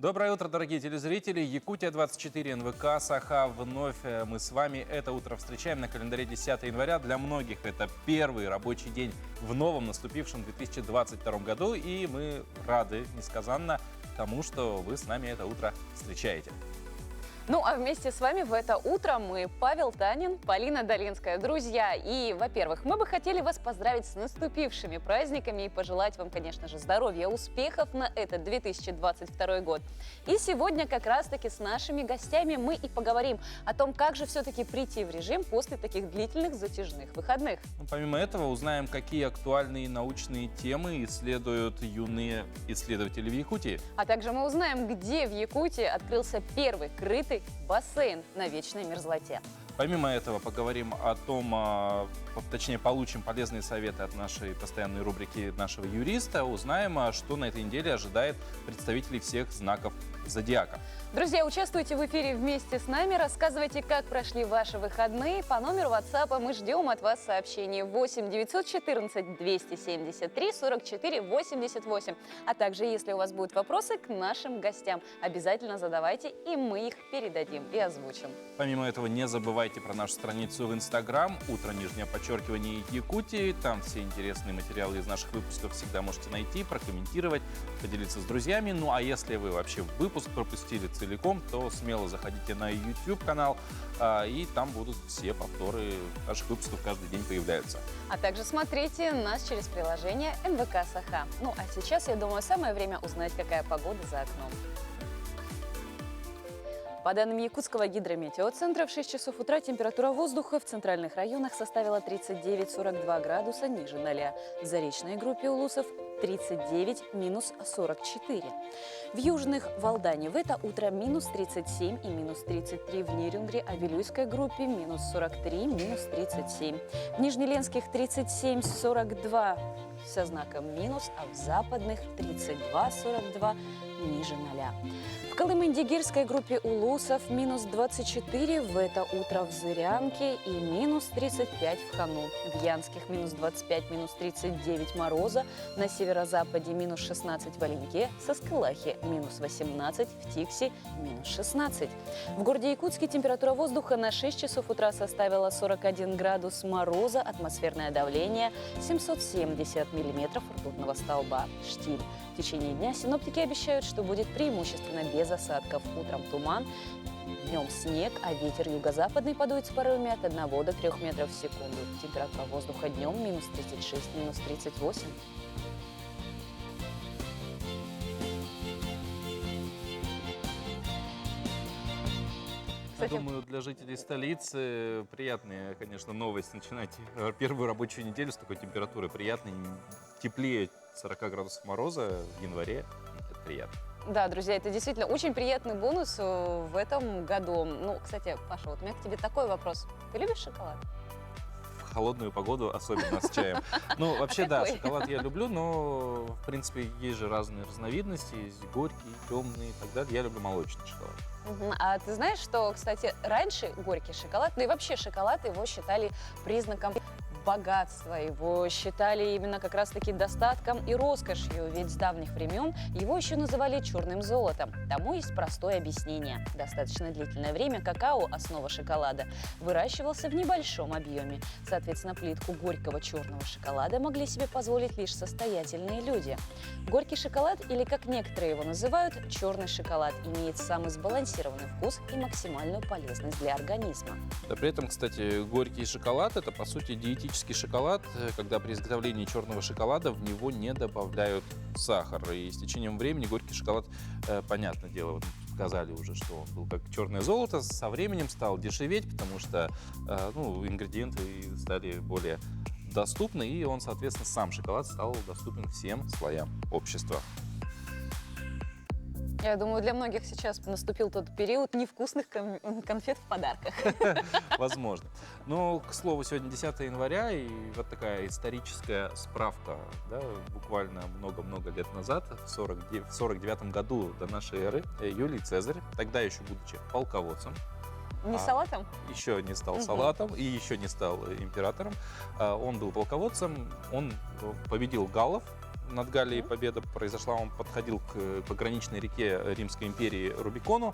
Доброе утро, дорогие телезрители. Якутия-24, НВК, Саха. Вновь мы с вами это утро встречаем на календаре 10 января. Для многих это первый рабочий день в новом наступившем 2022 году. И мы рады несказанно тому, что вы с нами это утро встречаете. Ну, а вместе с вами в это утро мы, Павел Танин, Полина Долинская. Друзья, и, во-первых, мы бы хотели вас поздравить с наступившими праздниками и пожелать вам, конечно же, здоровья, успехов на этот 2022 год. И сегодня как раз-таки с нашими гостями мы и поговорим о том, как же все-таки прийти в режим после таких длительных затяжных выходных. Помимо этого узнаем, какие актуальные научные темы исследуют юные исследователи в Якутии. А также мы узнаем, где в Якутии открылся первый крытый бассейн на вечной мерзлоте. Помимо этого поговорим о том, точнее получим полезные советы от нашей постоянной рубрики нашего юриста, узнаем, что на этой неделе ожидает представителей всех знаков зодиака. Друзья, участвуйте в эфире вместе с нами, рассказывайте, как прошли ваши выходные. По номеру WhatsApp мы ждем от вас сообщений 8 914 273 44 88. А также, если у вас будут вопросы к нашим гостям, обязательно задавайте, и мы их передадим и озвучим. Помимо этого, не забывайте про нашу страницу в Instagram __ Якутии. Там все интересные материалы из наших выпусков всегда можете найти, прокомментировать, поделиться с друзьями. Ну а если вы вообще выпуск пропустили целиком, то смело заходите на YouTube-канал, и там будут все повторы наших выпусков, каждый день появляются. А также смотрите нас через приложение НВК Саха. Ну а сейчас, я думаю, самое время узнать, какая погода за окном. По данным Якутского гидрометеоцентра, в 6 часов утра температура воздуха в центральных районах составила 39,42 градуса ниже 0. В заречной группе Улусов 39 – 44. В южных Валдане в это утро -37 и -33. В Нерюнгре, Авилюйской группе -43, -37. В Нижнеленских 37,42 со знаком минус, а в западных 32,42 ниже 0. В Колымын-Дигирской группе Улусов -24 в это утро в Зырянке и -35 в Хану. В Янских -25, -39 мороза. На северо-западе -16 в Оленьке, Соскылахе -18, в Тиксе -16. В городе Якутске температура воздуха на 6 часов утра составила 41 градус мороза, атмосферное давление 770 миллиметров ртутного столба. Штиль. В течение дня синоптики обещают, что будет преимущественно без осадков. Утром туман, днем снег, а ветер юго-западный подует с порывами от 1 до 3 метров в секунду. Температура воздуха днем -36, -38. Я думаю, для жителей столицы приятная, конечно, новость начинать первую рабочую неделю с такой температуры. Приятной, теплее 40 градусов мороза в январе. Это приятно. Да, друзья, это действительно очень приятный бонус в этом году. Ну, кстати, Паша, вот у меня к тебе такой вопрос. Ты любишь шоколад? В холодную погоду, особенно с чаем. Ну, вообще, да, шоколад я люблю, но, в принципе, есть же разные разновидности. Есть горький, темный и так далее. Я люблю молочный шоколад. А ты знаешь, что, кстати, раньше горький шоколад, ну и вообще шоколад, его считали признаком богатства, его считали именно как раз-таки достатком и роскошью, ведь с давних времен его еще называли черным золотом. Тому есть простое объяснение. Достаточно длительное время какао, основа шоколада, выращивался в небольшом объеме. Соответственно, плитку горького черного шоколада могли себе позволить лишь состоятельные люди. Горький шоколад, или как некоторые его называют, черный шоколад, имеет самый сбалансированный вкус и максимальную полезность для организма. Да, при этом, кстати, горький шоколад – это, по сути, диетический шоколад, когда при изготовлении черного шоколада в него не добавляют сахар. И с течением времени горький шоколад, понятное дело, вот сказали уже, что он был как черное золото, со временем стал дешеветь, потому что ингредиенты стали более доступны, и он, соответственно, сам шоколад стал доступен всем слоям общества. Я думаю, для многих сейчас наступил тот период невкусных конфет в подарках. Возможно. Но, к слову, сегодня 10 января, и вот такая историческая справка. Да, буквально много-много лет назад, в 49 году до нашей эры, Юлий Цезарь, тогда еще будучи полководцем, Не салатом? Еще не стал салатом и еще не стал императором. Он был полководцем, он победил галлов, над Галлией победа произошла. Он подходил к пограничной реке Римской империи Рубикону,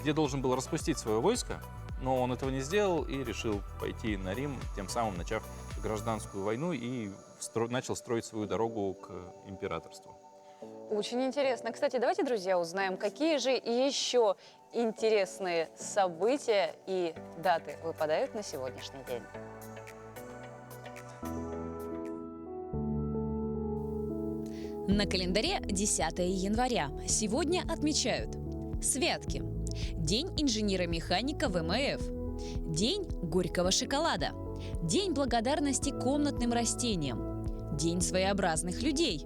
где должен был распустить свое войско, но он этого не сделал и решил пойти на Рим, тем самым начав гражданскую войну и начал строить свою дорогу к императорству. Очень интересно. Кстати, давайте, друзья, узнаем, какие же еще интересные события и даты выпадают на сегодняшний день. На календаре 10 января. Сегодня отмечают святки. День инженера-механика ВМФ. День горького шоколада. День благодарности комнатным растениям. День своеобразных людей.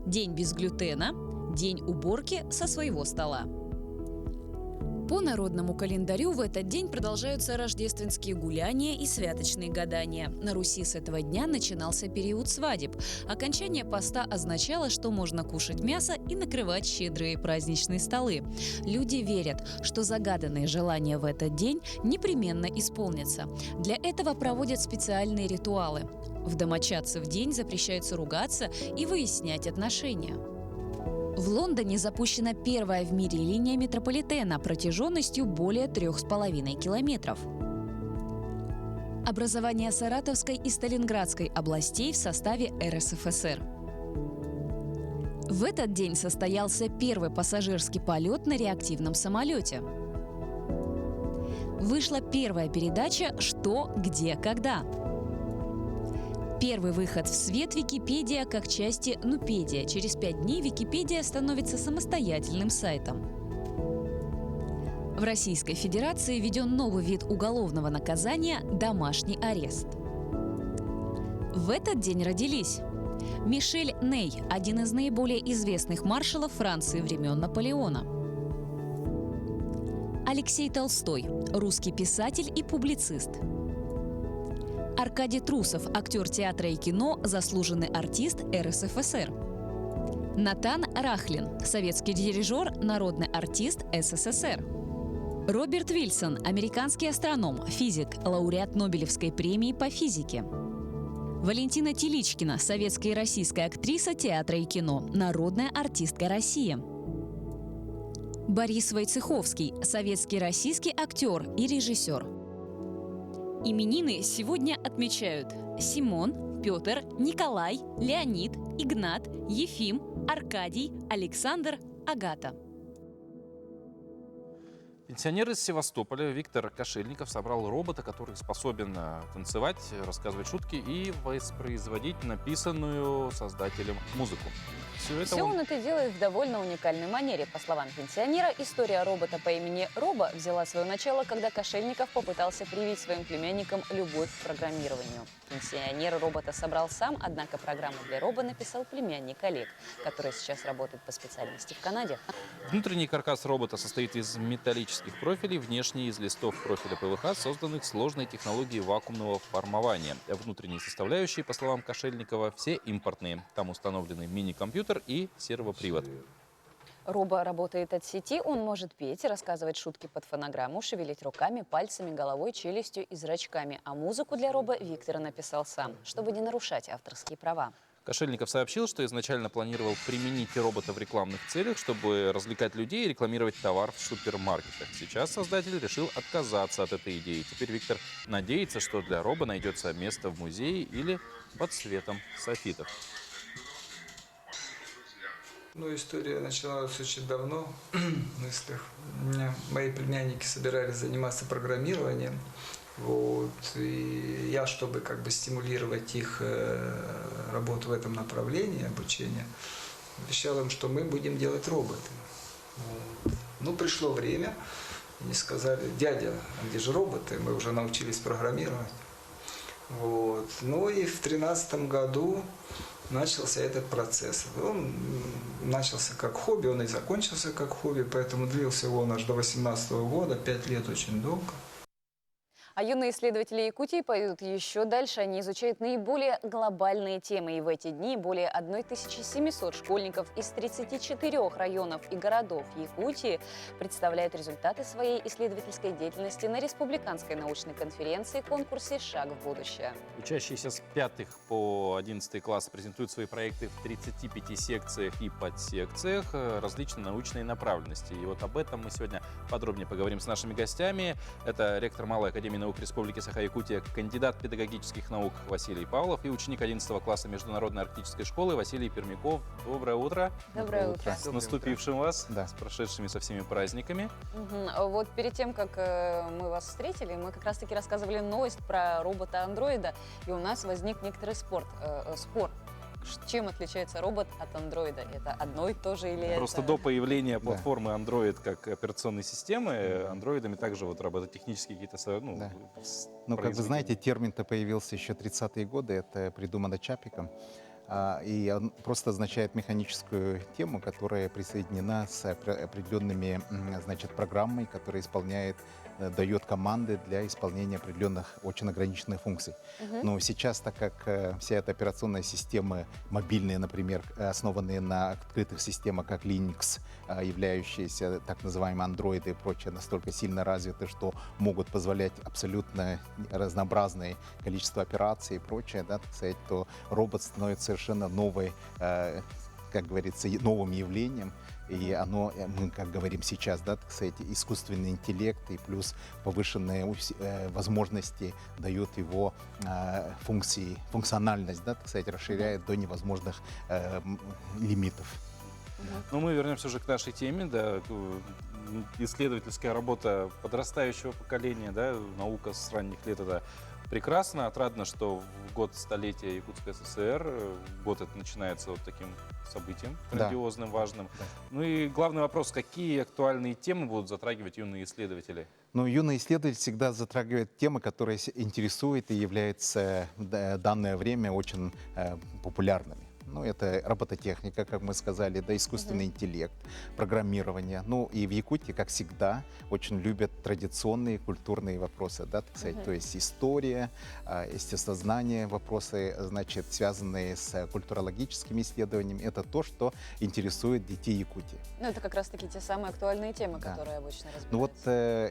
День без глютена. День уборки со своего стола. По народному календарю в этот день продолжаются рождественские гуляния и святочные гадания. На Руси с этого дня начинался период свадеб. Окончание поста означало, что можно кушать мясо и накрывать щедрые праздничные столы. Люди верят, что загаданные желания в этот день непременно исполнятся. Для этого проводят специальные ритуалы. В домочадцев в день запрещается ругаться и выяснять отношения. В Лондоне запущена первая в мире линия метрополитена протяженностью более 3,5 километров. Образование Саратовской и Сталинградской областей в составе РСФСР. В этот день состоялся первый пассажирский полет на реактивном самолете. Вышла первая передача «Что, где, когда». Первый выход в свет Википедия как части Нупедия. Через 5 дней Википедия становится самостоятельным сайтом. В Российской Федерации введен новый вид уголовного наказания – домашний арест. В этот день родились Мишель Ней, один из наиболее известных маршалов Франции времен Наполеона. Алексей Толстой, русский писатель и публицист. Аркадий Трусов, актер театра и кино, заслуженный артист РСФСР. Натан Рахлин, советский дирижер, народный артист СССР. Роберт Вильсон, американский астроном, физик, лауреат Нобелевской премии по физике. Валентина Теличкина, советская и российская актриса театра и кино, народная артистка России. Борис Войцеховский, советский и российский актер и режиссер. Именины сегодня отмечают Симон, Петр, Николай, Леонид, Игнат, Ефим, Аркадий, Александр, Агата. Пенсионер из Севастополя Виктор Кошельников собрал робота, который способен танцевать, рассказывать шутки и воспроизводить написанную создателем музыку. Все он это делает в довольно уникальной манере. По словам пенсионера, история робота по имени Роба взяла свое начало, когда Кошельников попытался привить своим племянникам любовь к программированию. Пенсионер робота собрал сам, однако программу для Роба написал племянник Олег, который сейчас работает по специальности в Канаде. Внутренний каркас робота состоит из металлических профилей, внешний из листов профиля ПВХ, созданных сложной технологией вакуумного формования. Внутренние составляющие, по словам Кошельникова, все импортные. Там установлены мини-компьютер и сервопривод. Роба работает от сети, он может петь, рассказывать шутки под фонограмму, шевелить руками, пальцами, головой, челюстью и зрачками. А музыку для Роба Виктор написал сам, чтобы не нарушать авторские права. Кошельников сообщил, что изначально планировал применить робота в рекламных целях, чтобы развлекать людей и рекламировать товар в супермаркетах. Сейчас создатель решил отказаться от этой идеи. Теперь Виктор надеется, что для роба найдется место в музее или под светом софитов. Ну, история начиналась очень давно в мыслях. У меня мои племянники собирались заниматься программированием. Вот. И я, чтобы как бы стимулировать их работу в этом направлении, обучения, обещал им, что мы будем делать роботы. Вот. Ну, пришло время, и сказали: дядя, а где же роботы? Мы уже научились программировать. Вот. Ну и в 2013 году начался этот процесс. Он начался как хобби, он и закончился как хобби, поэтому длился он аж до 2018 года, 5 лет, очень долго. А юные исследователи Якутии пойдут еще дальше. Они изучают наиболее глобальные темы. И в эти дни более 1700 школьников из 34 районов и городов Якутии представляют результаты своей исследовательской деятельности на республиканской научной конференции конкурсе «Шаг в будущее». Учащиеся с 5 по 11 класс презентуют свои проекты в 35 секциях и подсекциях различной научной направленности. И вот об этом мы сегодня подробнее поговорим с нашими гостями. Это ректор Малой академии наук Республики Саха-Якутия, кандидат педагогических наук Василий Павлов и ученик 11 класса Международной арктической школы Василий Пермяков. Доброе утро. Доброе утро. С наступившим вас, Да. с прошедшими со всеми праздниками. Вот перед тем, как мы вас встретили, мы как раз-таки рассказывали новость про робота-андроида, и у нас возник некоторый спор. Чем отличается робот от андроида? Это одно и то же или Просто это... до появления платформы Android как операционной системы, андроидами также вот робототехнические какие-то Да. Ну, как вы знаете, термин-то появился еще 30-е годы, это придумано Чапиком. И он просто означает механическую тему, которая присоединена с определенными, значит, программой, которая исполняет, дает команды для исполнения определенных очень ограниченных функций. Но сейчас, так как вся эта операционная система, мобильные, например, основанные на открытых системах, как Linux, являющиеся так называемые андроиды и прочее, настолько сильно развиты, что могут позволять абсолютно разнообразное количество операций и прочее, да, так сказать, то робот становится совершенно новой, как говорится, новым явлением. И оно, мы как говорим сейчас, да, так сказать, искусственный интеллект и плюс повышенные возможности дают его функциональность, да, так сказать, расширяет до невозможных лимитов. Но мы вернемся уже к нашей теме, да, исследовательская работа подрастающего поколения, да, наука с ранних лет — это прекрасно, отрадно, что в год столетия Якутской ССР, год это начинается вот таким событием грандиозным, важным. Да. Ну и главный вопрос, какие актуальные темы будут затрагивать юные исследователи? Но юный исследователь всегда затрагивает темы, которые интересуют и являются в данное время очень популярными. Ну, это робототехника, как мы сказали, да, искусственный интеллект, программирование. Ну, и в Якутии, как всегда, очень любят традиционные культурные вопросы, да, так сказать, то есть история, естествознание, вопросы, значит, связанные с культурологическими исследованиями. Это то, что интересует детей Якутии. Ну, это как раз-таки те самые актуальные темы, Да. которые обычно разбираются. Ну вот,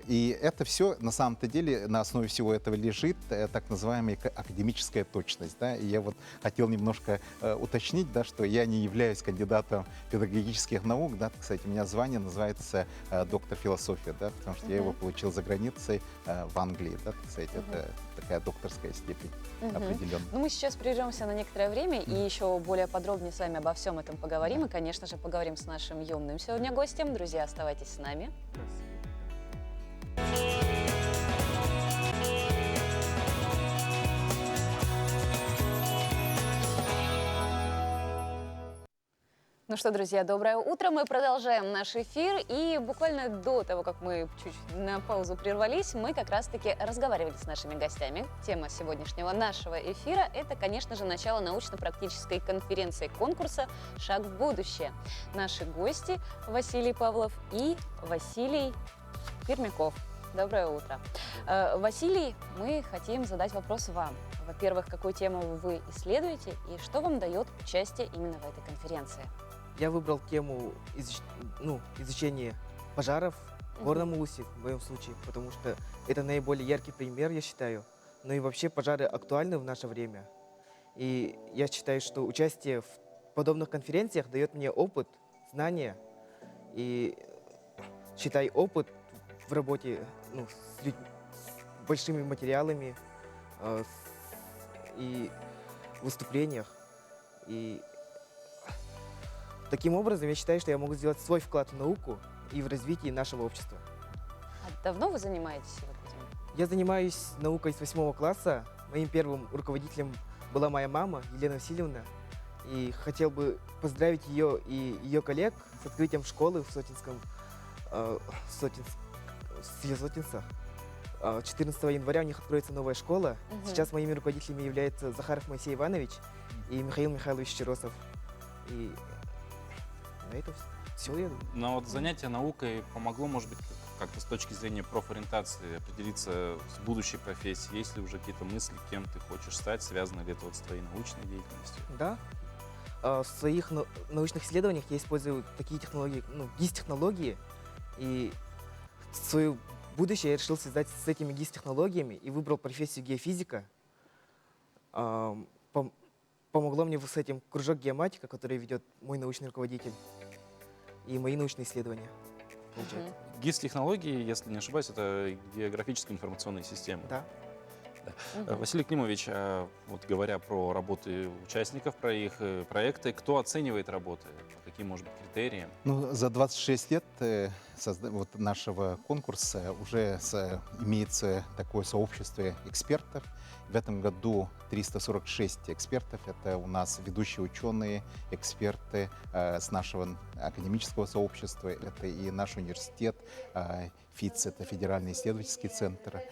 и это все, на самом-то деле, на основе всего этого лежит так называемая академическая точность, да, и я вот хотел немножко уточнить, да, что я не являюсь кандидатом педагогических наук, да, кстати, у меня звание называется доктор философии, да, потому что я его получил за границей в Англии, да, кстати, это такая докторская степень определенная. Ну, мы сейчас прервемся на некоторое время и еще более подробнее с вами обо всем этом поговорим. И, конечно же, поговорим с нашим юным сегодня гостем. Друзья, оставайтесь с нами. Ну что, друзья, доброе утро. Мы продолжаем наш эфир. И буквально до того, как мы чуть на паузу прервались, мы как раз-таки разговаривали с нашими гостями. Тема сегодняшнего нашего эфира – это, конечно же, начало научно-практической конференции конкурса «Шаг в будущее». Наши гости – Василий Павлов и Василий Пермяков. Доброе утро. Василий, мы хотим задать вопрос вам. Во-первых, какую тему вы исследуете и что вам дает участие именно в этой конференции? Я выбрал тему изучения пожаров в Горном Улусе, в моем случае, потому что это наиболее яркий пример, я считаю. Но и вообще пожары актуальны в наше время. И я считаю, что участие в подобных конференциях дает мне опыт, знания. И считай, опыт в работе с большими материалами и выступлениях. И таким образом, я считаю, что я могу сделать свой вклад в науку и в развитие нашего общества. А давно вы занимаетесь этим? Я занимаюсь наукой с 8 класса. Моим первым руководителем была моя мама, Елена Васильевна. И хотел бы поздравить ее и ее коллег с открытием школы в Сотинцах. 14 января у них откроется новая школа. Сейчас моими руководителями являются Захаров Моисей Иванович и Михаил Михайлович Чиросов. И на это все, я думаю. Но вот занятие наукой помогло, может быть, как-то с точки зрения профориентации определиться с будущей профессией? Есть ли уже какие-то мысли, кем ты хочешь стать? Связано ли это вот с твоей научной деятельностью? Да. В своих научных исследованиях я использую такие технологии, ну, GIS-технологии, и свое будущее я решил связать с этими GIS-технологиями и выбрал профессию геофизика. Помогло мне с этим кружок геоматика, который ведет мой научный руководитель, и мои научные исследования. Получается. ГИС-технологии, если не ошибаюсь, это географические информационные системы. Да. Василий Климович, вот говоря про работы участников, про их проекты, кто оценивает работы? По каким, может быть, критериям? Ну, за 26 лет вот нашего конкурса уже имеется такое сообщество экспертов. В этом году 346 экспертов. Это у нас ведущие ученые, эксперты с нашего академического сообщества. Это и наш университет, ФИЦ, это Федеральный исследовательский центр.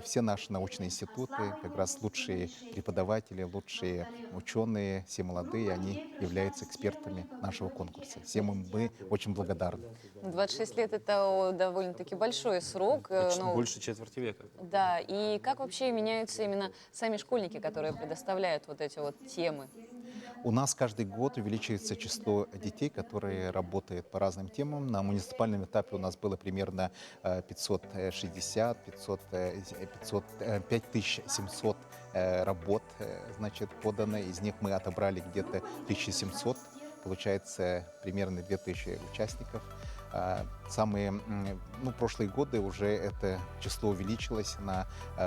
Все наши научные институты, как раз лучшие преподаватели, лучшие ученые, все молодые, они являются экспертами нашего конкурса. Всем им мы очень благодарны. 26 лет – это довольно-таки большой срок. Больше четверти века. Да, и как вообще меняются именно сами школьники, которые предоставляют вот эти вот темы? У нас каждый год увеличивается число детей, которые работают по разным темам. На муниципальном этапе у нас было примерно 5700 работ, значит, подано. Из них мы отобрали где-то 1700. Получается примерно 2000 участников. Прошлые годы уже это число увеличилось на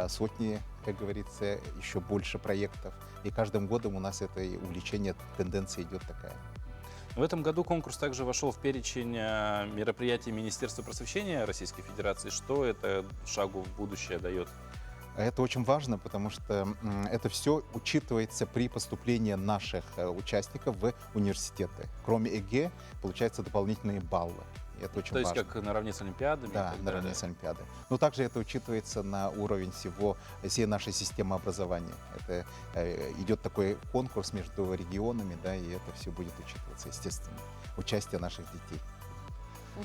сотни, как говорится, еще больше проектов. И каждым годом у нас это увеличение, тенденция идет такая. В этом году конкурс также вошел в перечень мероприятий Министерства просвещения Российской Федерации. Что это шагу в будущее дает? Это очень важно, потому что это все учитывается при поступлении наших участников в университеты. Кроме ЕГЭ, получаются дополнительные баллы. Это очень То есть важно. как наравне с Олимпиадами? Да, наравне с Олимпиадой. Но также это учитывается на уровень всей нашей системы образования. Это идет такой конкурс между регионами, да, и это все будет учитываться, естественно. Участие наших детей.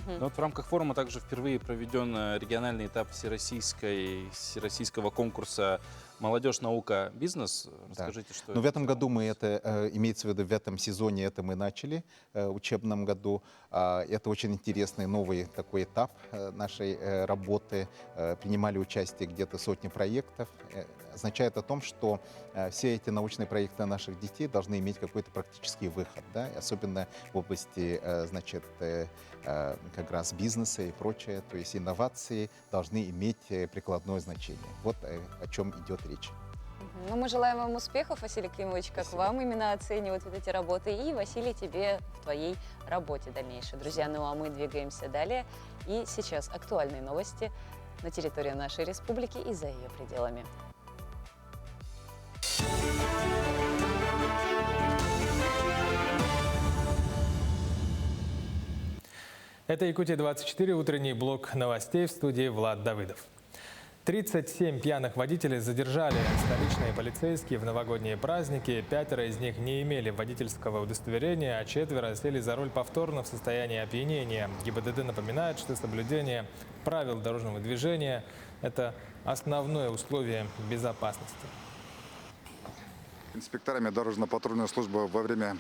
Но вот в рамках форума также впервые проведен региональный этап всероссийского конкурса «Молодежь, наука, бизнес». Расскажите, что Но в этом году мы имеется в виду, в этом сезоне это мы начали, учебном году. Это очень интересный новый такой этап нашей работы. Принимали участие где-то сотни проектов. Означает о том, что все эти научные проекты наших детей должны иметь какой-то практический выход, да? Особенно в области, значит, как раз бизнеса и прочее. То есть инновации должны иметь прикладное значение. Вот о чем идет речь. Ну, мы желаем вам успехов, Василий Климович, как Спасибо. вам именно оценивать вот эти работы, и, Василий, тебе в твоей работе дальнейшей. Друзья, ну а мы двигаемся далее. И сейчас актуальные новости на территории нашей республики и за ее пределами. Это Якутия-24, утренний блок новостей, в студии Влад Давыдов. 37 пьяных водителей задержали столичные полицейские в новогодние праздники. 5 из них не имели водительского удостоверения, а 4 сели за руль повторно в состоянии опьянения. ГИБДД напоминает, что соблюдение правил дорожного движения – это основное условие безопасности. Инспекторами дорожно-патрульной службы во время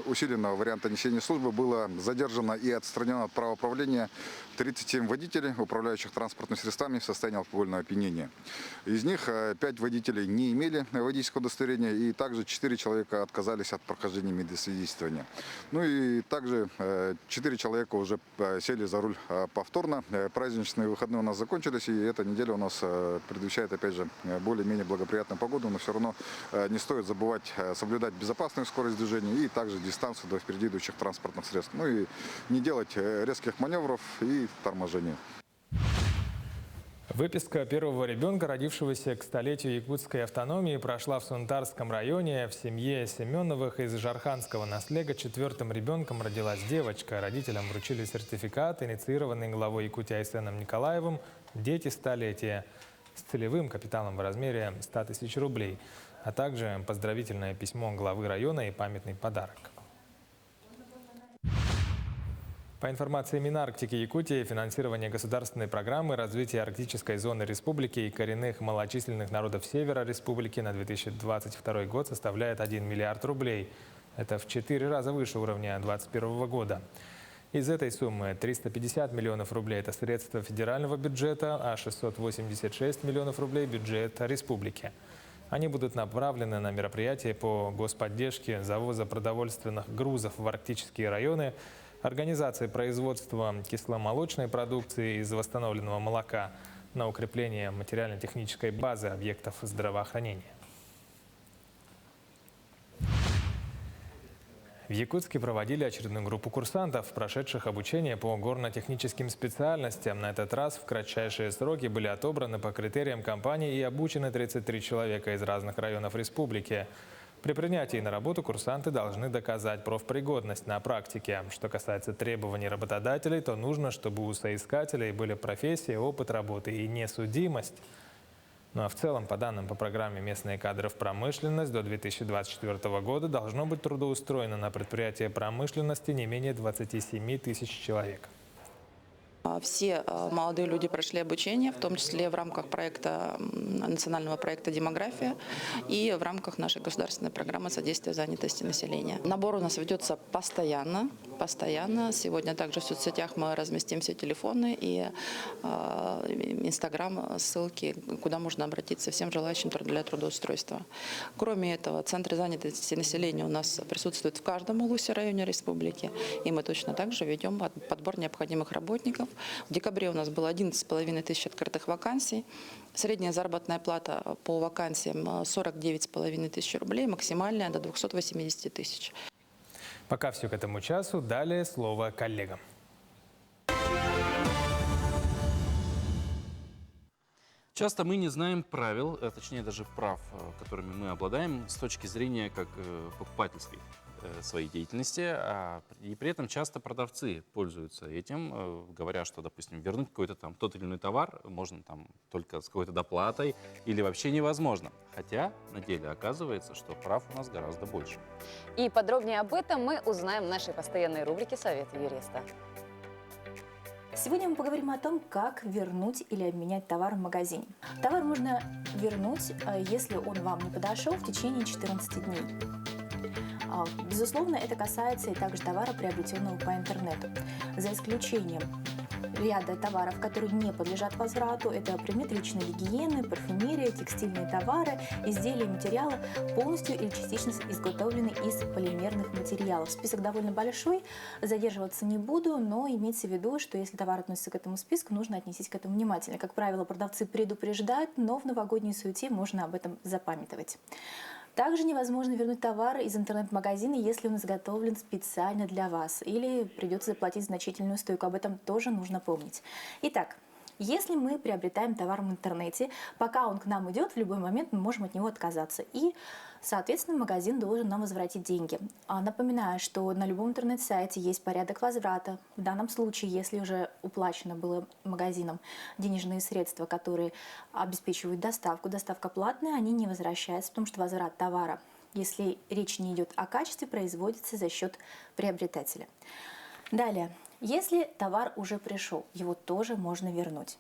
усиленного варианта несения службы было задержано и отстранено от права управления 37 водителей, управляющих транспортными средствами в состоянии алкогольного опьянения. Из них 5 водителей не имели водительского удостоверения, и также 4 человека отказались от прохождения медосвидетельствования. Ну и также 4 человека уже сели за руль повторно. Праздничные выходные у нас закончились, и эта неделя у нас предвещает, опять же, более-менее благоприятную погоду, но все равно не стоит забывать соблюдать безопасную скорость движения и также дистанцию до впереди идущих транспортных средств. Ну и не делать резких маневров и торможения. Выписка первого ребенка, родившегося к столетию якутской автономии, прошла в Сунтарском районе. В семье Семеновых из Жарханского наслега 4-м ребенком родилась девочка. Родителям вручили сертификат, инициированный главой Якутии Айсеном Николаевым «Дети столетия» с целевым капиталом в размере 100 тысяч рублей, а также поздравительное письмо главы района и памятный подарок. По информации Минарктики Якутии, финансирование государственной программы развития арктической зоны республики и коренных малочисленных народов Севера республики на 2022 год составляет 1 миллиард рублей. Это в 4 раза выше уровня 2021 года. Из этой суммы 350 миллионов рублей – это средства федерального бюджета, а 686 миллионов рублей – бюджет республики. Они будут направлены на мероприятия по господдержке завоза продовольственных грузов в арктические районы, организации производства кисломолочной продукции из восстановленного молока, на укрепление материально-технической базы объектов здравоохранения. В Якутске проводили очередную группу курсантов, прошедших обучение по горно-техническим специальностям. На этот раз в кратчайшие сроки были отобраны по критериям компании и обучены 33 человека из разных районов республики. При принятии на работу курсанты должны доказать профпригодность на практике. Что касается требований работодателей, то нужно, чтобы у соискателей были профессия, опыт работы и несудимость. Ну а в целом, по данным по программе «Местные кадры в промышленность», до 2024 года должно быть трудоустроено на предприятие промышленности не менее 27 тысяч человек. Все молодые люди прошли обучение, в том числе в рамках проекта, национального проекта «Демография» и в рамках нашей государственной программы содействия занятости населения. Набор у нас ведется постоянно. Сегодня также в соцсетях мы разместим все телефоны и Инстаграм, ссылки, куда можно обратиться всем желающим для трудоустройства. Кроме этого, центры занятости населения у нас присутствуют в каждом улусе районе республики, и мы точно так же ведем подбор необходимых работников. В декабре у нас было 11,5 тысяч открытых вакансий. Средняя заработная плата по вакансиям 49,5 тысяч рублей, максимальная до 280 тысяч. Пока все к этому часу. Далее слово коллегам. Часто мы не знаем правил, точнее даже прав, которыми мы обладаем с точки зрения как покупательской своей деятельности, и при этом часто продавцы пользуются этим, говоря, что, допустим, вернуть какой-то там тот или иной товар можно там только с какой-то доплатой или вообще невозможно. Хотя на деле оказывается, что прав у нас гораздо больше. И подробнее об этом мы узнаем в нашей постоянной рубрике «Советы юриста». Сегодня мы поговорим о том, как вернуть или обменять товар в магазине. Товар можно вернуть, если он вам не подошел, в течение 14 дней. Безусловно, это касается и также товара, приобретенного по интернету. За исключением ряда товаров, которые не подлежат возврату, это предметы личной гигиены, парфюмерия, текстильные товары, изделия и материалы, полностью или частично изготовлены из полимерных материалов. Список довольно большой, задерживаться не буду, но имейте в виду, что если товар относится к этому списку, нужно отнестись к этому внимательно. Как правило, продавцы предупреждают, но в новогодней суете можно об этом запамятовать. Также невозможно вернуть товар из интернет-магазина, если он изготовлен специально для вас, или придется заплатить значительную стойку. Об этом тоже нужно помнить. Итак, если мы приобретаем товар в интернете, пока он к нам идет, в любой момент мы можем от него отказаться. И, соответственно, магазин должен нам возвратить деньги. Напоминаю, что на любом интернет-сайте есть порядок возврата. В данном случае, если уже уплачено было магазином денежные средства, которые обеспечивают доставку, доставка платная, они не возвращаются, потому что возврат товара, если речь не идет о качестве, производится за счет приобретателя. Далее. Если товар уже пришел, его тоже можно вернуть.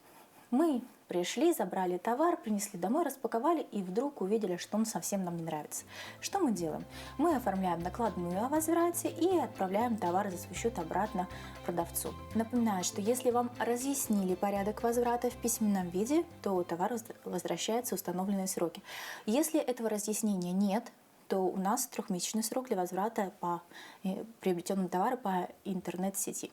Мы пришли, забрали товар, принесли домой, распаковали и вдруг увидели, что он совсем нам не нравится. Что мы делаем? Мы оформляем накладную о возврате и отправляем товар за свой счет обратно продавцу. Напоминаю, что если вам разъяснили порядок возврата в письменном виде, то товар возвращается в установленные сроки. Если этого разъяснения нет, то у нас 3-месячный срок для возврата по приобретенному товару по интернет-сети.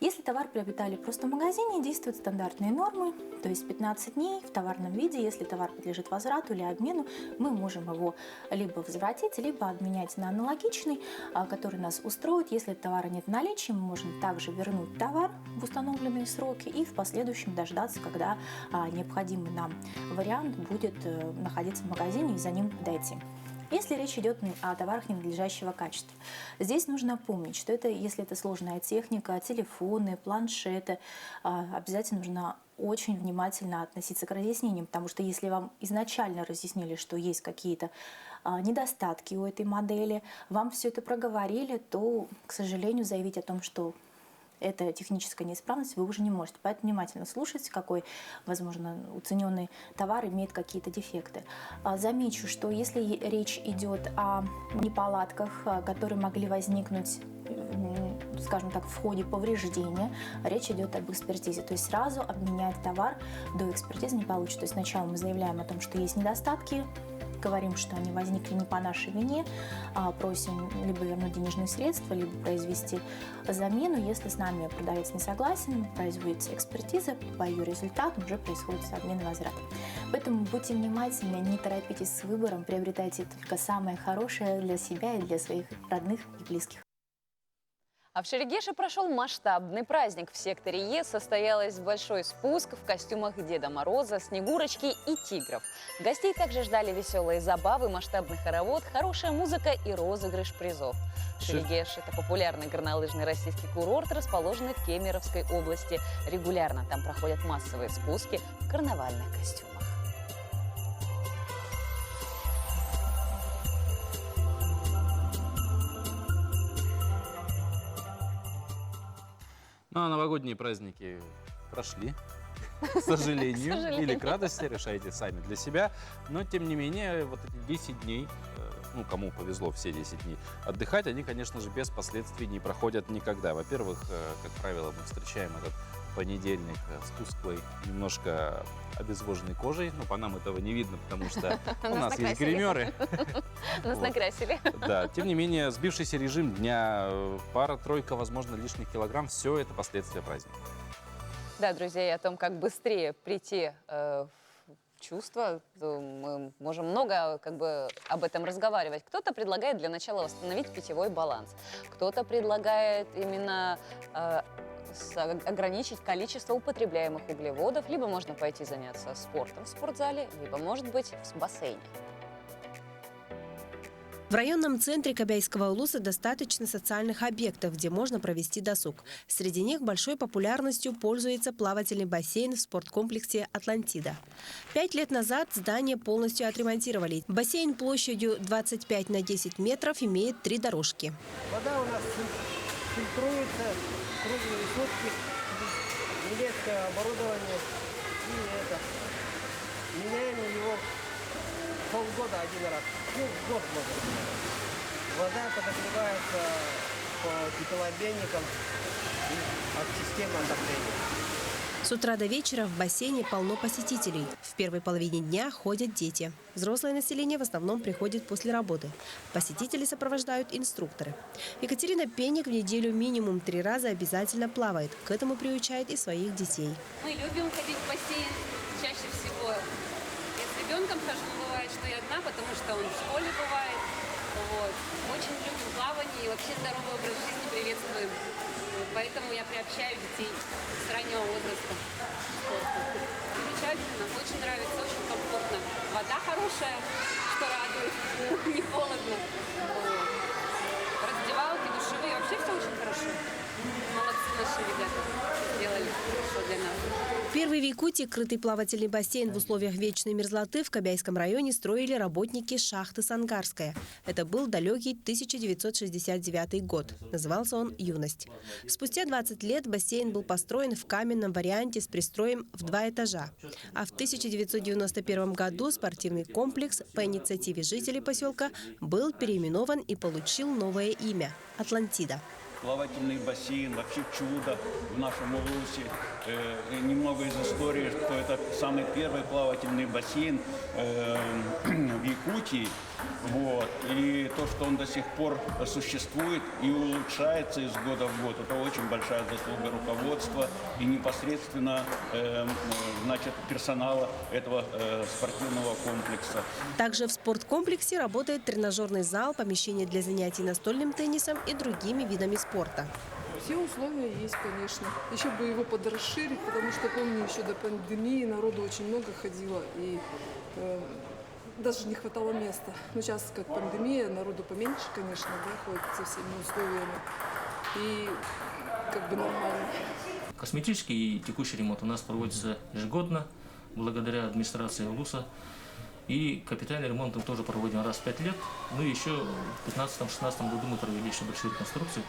Если товар приобретали просто в магазине, действуют стандартные нормы, то есть 15 дней в товарном виде. Если товар подлежит возврату или обмену, мы можем его либо возвратить, либо обменять на аналогичный, который нас устроит. Если товара нет в наличии, мы можем также вернуть товар в установленные сроки и в последующем дождаться, когда необходимый нам вариант будет находиться в магазине и за ним подойти. Если речь идет о товарах ненадлежащего качества, здесь нужно помнить, что если это сложная техника, телефоны, планшеты, обязательно нужно очень внимательно относиться к разъяснениям, потому что если вам изначально разъяснили, что есть какие-то недостатки у этой модели, вам все это проговорили, то, к сожалению, заявить о том, что это техническая неисправность, вы уже не можете. Поэтому внимательно слушайте, какой, возможно, уцененный товар имеет какие-то дефекты. Замечу, что если речь идет о неполадках, которые могли возникнуть, скажем так, в ходе повреждения, речь идет об экспертизе. То есть сразу обменять товар до экспертизы не получится. То есть сначала мы заявляем о том, что есть недостатки, говорим, что они возникли не по нашей вине, просим либо вернуть денежные средства, либо произвести замену. Если с нами продавец не согласен, производится экспертиза, по ее результатам уже происходит обмен и возврат. Поэтому будьте внимательны, не торопитесь с выбором, приобретайте только самое хорошее для себя и для своих родных и близких. А в Шерегеше прошел масштабный праздник. В секторе Е состоялся большой спуск в костюмах Деда Мороза, Снегурочки и тигров. Гостей также ждали веселые забавы, масштабный хоровод, хорошая музыка и розыгрыш призов. Шерегеш – это популярный горнолыжный российский курорт, расположенный в Кемеровской области. Регулярно там проходят массовые спуски в карнавальных костюмах. Ну, а новогодние праздники прошли, к сожалению, или к радости, решайте сами для себя. Но, тем не менее, вот эти 10 дней, ну, кому повезло все 10 дней, отдыхать, они, конечно же, без последствий не проходят никогда. Во-первых, как правило, мы встречаем этот понедельник с тусклой, немножко обезвоженной кожей. Но по нам этого не видно, потому что у нас есть гримеры. Нас накрасили. Да, тем не менее, сбившийся режим дня, пара-тройка, возможно, лишних килограмм, все это последствия праздника. Да, друзья, и о том, как быстрее прийти в чувство, мы можем много об этом разговаривать. Кто-то предлагает для начала восстановить питьевой баланс, кто-то предлагает именно ограничить количество употребляемых углеводов, либо можно пойти заняться спортом в спортзале, либо, может быть, в бассейне. В районном центре Кобяйского улуса достаточно социальных объектов, где можно провести досуг. Среди них большой популярностью пользуется плавательный бассейн в спорткомплексе «Атлантида». 5 лет назад здание полностью отремонтировали. Бассейн площадью 25 на 10 метров имеет 3 дорожки. Вода у нас фильтруется круглые сутки, немецкое оборудование, и меняем его полгода один раз. Ну, год можно сказать. Вода подогревается по теплообменникам от системы отопления. С утра до вечера в бассейне полно посетителей. В первой половине дня ходят дети. Взрослое население в основном приходит после работы. Посетителей сопровождают инструкторы. Екатерина Пенник в неделю минимум 3 раза обязательно плавает. К этому приучает и своих детей. Мы любим ходить в бассейн чаще всего. Я с ребенком хожу, бывает, что я одна, потому что он в школе бывает. Вот. Очень любим плавание и вообще здоровый образ жизни приветствуем. Поэтому я приобщаю детей с раннего возраста. Замечательно, очень нравится, очень комфортно. Вода хорошая, что радует, не холодно. Раздевалки, душевые, вообще все очень хорошо. Молодцы наши ребята, сделали хорошо для нас. Первый в Якутии крытый плавательный бассейн в условиях вечной мерзлоты в Кобяйском районе строили работники шахты «Сангарская». Это был далекий 1969 год. Назывался он «Юность». Спустя 20 лет бассейн был построен в каменном варианте с пристроем в 2 этажа. А в 1991 году спортивный комплекс по инициативе жителей поселка был переименован и получил новое имя – «Атлантида». Плавательный бассейн, вообще чудо в нашем улусе. Немного из истории, что это самый первый плавательный бассейн в Якутии. Вот. И то, что он до сих пор существует и улучшается из года в год, это очень большая заслуга руководства и непосредственно персонала этого спортивного комплекса. Также в спорткомплексе работает тренажерный зал, помещение для занятий настольным теннисом и другими видами спорта. Все условия есть, конечно. Еще бы его подрасширить, потому что, помню, еще до пандемии народу очень много ходило, и даже не хватало места. Но сейчас, как пандемия, народу поменьше, конечно, да, ходит со всеми условиями. И как бы нормально. Косметический и текущий ремонт у нас проводится ежегодно, благодаря администрации улуса. И капитальный ремонт мы тоже проводим раз в 5 лет. Ну и еще в 2015-2016 году мы провели еще большую реконструкцию.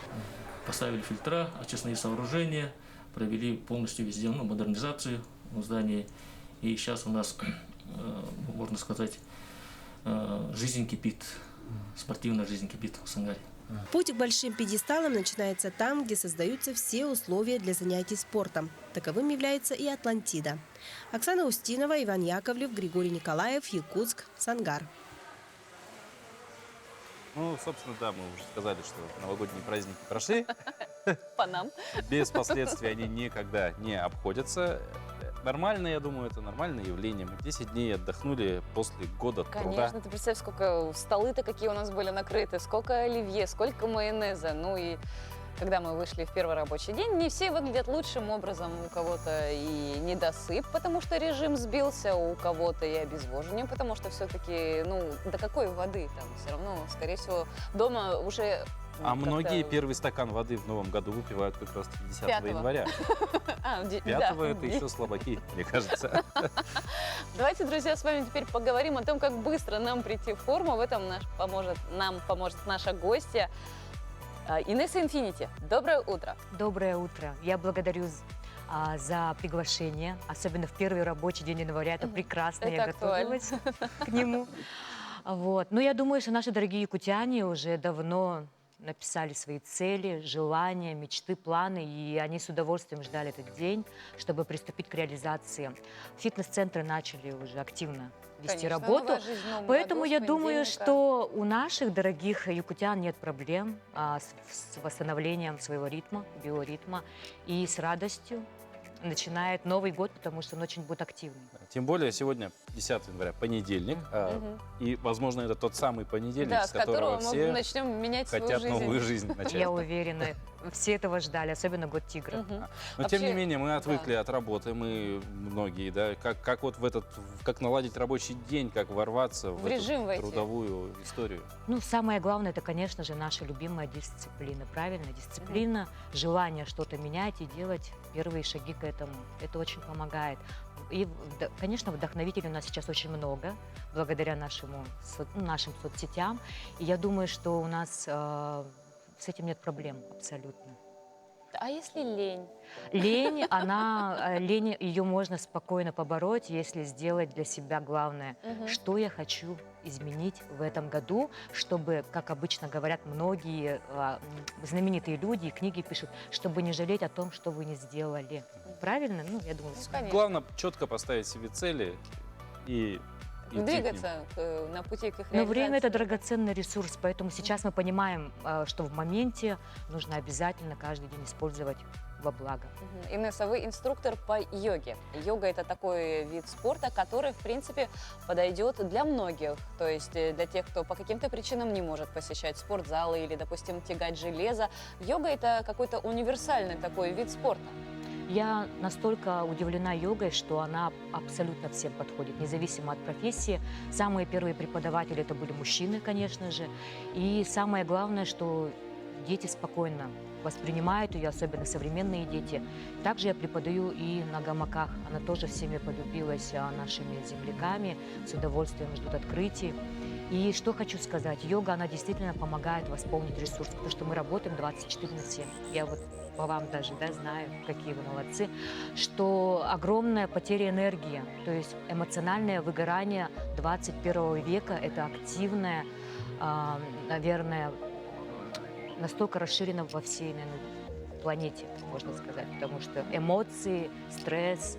поставили фильтра, очистные сооружения, провели полностью везде модернизацию в здании. И сейчас у нас, можно сказать, жизнь кипит, спортивная жизнь кипит в Сангаре. Путь к большим пьедесталам начинается там, где создаются все условия для занятий спортом. Таковым является и Атлантида. Оксана Устинова, Иван Яковлев, Григорий Николаев, Якутск, Сангар. Ну, собственно, да, мы уже сказали, что новогодние праздники прошли. По нам. Без последствий они никогда не обходятся. Нормально, я думаю, это нормальное явление. Мы 10 дней отдохнули после года труда. Конечно, ты представь, сколько столы-то какие у нас были накрыты, сколько оливье, сколько майонеза. Ну и когда мы вышли в первый рабочий день, не все выглядят лучшим образом. У кого-то и недосып, потому что режим сбился, у кого-то и обезвоживание, потому что все-таки, ну, до какой воды там все равно, скорее всего, дома уже... А многие первый стакан воды в новом году выпивают как раз 10 января. 5-го это еще слабаки, мне кажется. Давайте, друзья, с вами теперь поговорим о том, как быстро нам прийти в форму. В этом нам поможет наша гостья Инесса Инфинити. Доброе утро. Доброе утро. Я благодарю за приглашение, особенно в первый рабочий день января. Это прекрасно, это я готовилась к нему. Вот. Но я думаю, что наши дорогие якутяне уже давно написали свои цели, желания, мечты, планы, и они с удовольствием ждали этот день, чтобы приступить к реализации. Фитнес-центры начали уже активно вести работу, поэтому я думаю, что у наших дорогих якутян нет проблем с восстановлением своего ритма, биоритма, и с радостью начинает Новый год, потому что он очень будет активный. Тем более сегодня 10 января, понедельник, и, возможно, это тот самый понедельник, да, с которого мы все начнем менять хотят свою жизнь. новую жизнь начать. Я уверена, все этого ждали, особенно год тигра. Но тем не менее мы отвыкли от работы, мы многие, да, как вот как наладить рабочий день, как ворваться в эту трудовую историю. Ну, самое главное, это, конечно же, наша любимая дисциплина, правильно? Дисциплина, желание что-то менять и делать первые шаги к этому. Это очень помогает. И, конечно, вдохновителей у нас сейчас очень много, благодаря нашим соцсетям. И я думаю, что у нас с этим нет проблем абсолютно. А если лень? Лень, ее можно спокойно побороть, если сделать для себя главное, что я хочу изменить в этом году, чтобы, как обычно говорят многие знаменитые люди, и книги пишут, чтобы не жалеть о том, что вы не сделали. Правильно? Ну, я думаю, главное четко поставить себе цели и двигаться на пути к их реализации. Но время – это драгоценный ресурс, поэтому сейчас мы понимаем, что в моменте нужно обязательно каждый день использовать во благо. Инесса, вы инструктор по йоге. Йога – это такой вид спорта, который, в принципе, подойдет для многих. То есть для тех, кто по каким-то причинам не может посещать спортзалы или, допустим, тягать железо. Йога – это какой-то универсальный такой вид спорта. Я настолько удивлена йогой, что она абсолютно всем подходит, независимо от профессии. Самые первые преподаватели это были мужчины, конечно же. И самое главное, что дети спокойно воспринимают ее, особенно современные дети. Также я преподаю и на гамаках. Она тоже всеми полюбилась нашими земляками, с удовольствием ждут открытий. И что хочу сказать, йога, она действительно помогает восполнить ресурс, потому что мы работаем 24/7. Я вот по вам даже знаю, какие вы молодцы, что огромная потеря энергии, то есть эмоциональное выгорание 21 века, это активное, наверное, настолько расширено во всей, наверное, планете, можно сказать, потому что эмоции, стресс.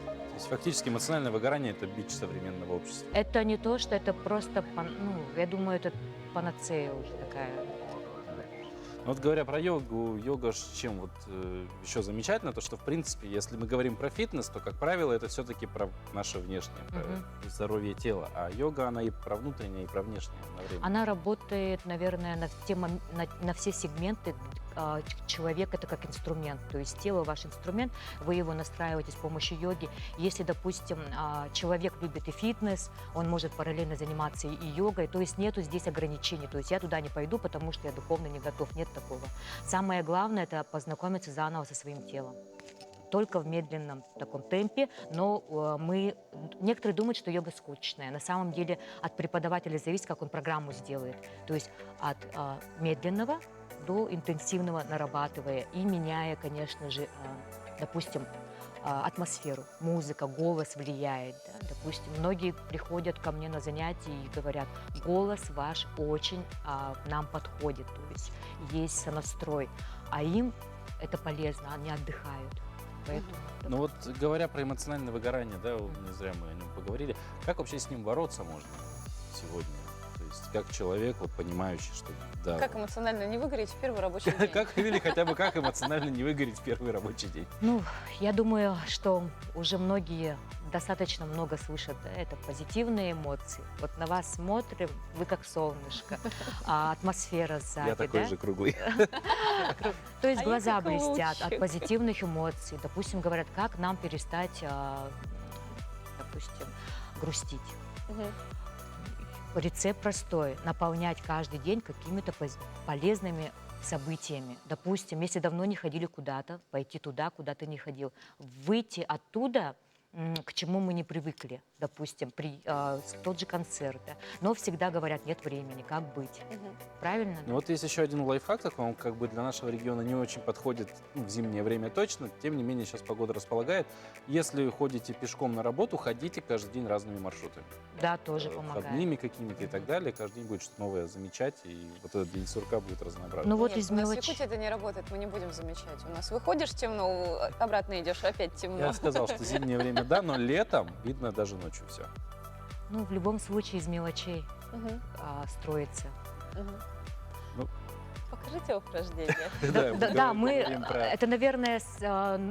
То есть фактически эмоциональное выгорание – это бич современного общества. Это не то, что это просто, я думаю, это панацея уже такая. Вот говоря про йогу, йога чем вот еще замечательно, то что в принципе, если мы говорим про фитнес, то, как правило, это все-таки про наше внешнее, про здоровье тела. А йога, она и про внутреннее, и про внешнее одновременно. Она работает, наверное, на все сегменты. Человек – это как инструмент, то есть тело – ваш инструмент, вы его настраиваете с помощью йоги. Если, допустим, человек любит и фитнес, он может параллельно заниматься и йогой, то есть нету здесь ограничений, то есть я туда не пойду, потому что я духовно не готов, нет такого. Самое главное – это познакомиться заново со своим телом. Только в медленном таком темпе, но некоторые думают, что йога скучная. На самом деле от преподавателя зависит, как он программу сделает. То есть от медленного до интенсивного нарабатывая и меняя, конечно же, допустим, атмосферу. Музыка, голос влияет. Да? Допустим, многие приходят ко мне на занятия и говорят, голос ваш очень нам подходит, то есть есть сонастрой, а им это полезно, они отдыхают. Поэтому... Ну вот, говоря про эмоциональное выгорание, да, не зря мы о нем поговорили, как вообще с ним бороться можно сегодня? То есть как человек, вот, понимающий, что... Да, Как эмоционально не выгореть в первый рабочий день? Или хотя бы как эмоционально не выгореть в первый рабочий день? Ну, я думаю, что уже многие достаточно много слышат, да, это позитивные эмоции. Вот на вас смотрим, вы как солнышко, а атмосфера сзади, Я такой да? же круглый. То есть А я глаза как блестят от лучик. позитивных эмоций. Допустим, говорят, как нам перестать, допустим, грустить. Мгм. Рецепт простой. Наполнять каждый день какими-то полезными событиями. Допустим, если давно не ходили куда-то, пойти туда, куда ты не ходил. Выйти оттуда, к чему мы не привыкли. Допустим, тот же концерт. Да? Но всегда говорят, нет времени, как быть. Правильно? Ну вот есть еще один лайфхак, такой, он как бы для нашего региона не очень подходит, ну, в зимнее время точно, тем не менее сейчас погода располагает. Если ходите пешком на работу, ходите каждый день разными маршрутами. Да, тоже помогает. Входными какими-то и так далее. Каждый день будет что-то новое замечать, и вот этот день сурка будет разнообразен. Ну вот Нет, из у нас в мелочи. Якутии это не работает, мы не будем замечать. У нас выходишь темно, обратно идешь, опять темно. Я сказал, что зимнее время да, но летом видно даже ночью все. Ну, в любом случае из мелочей Мгм. строится. Мгм. Ну. Покажите упражнение. Да, мы, говорим про- это, наверное,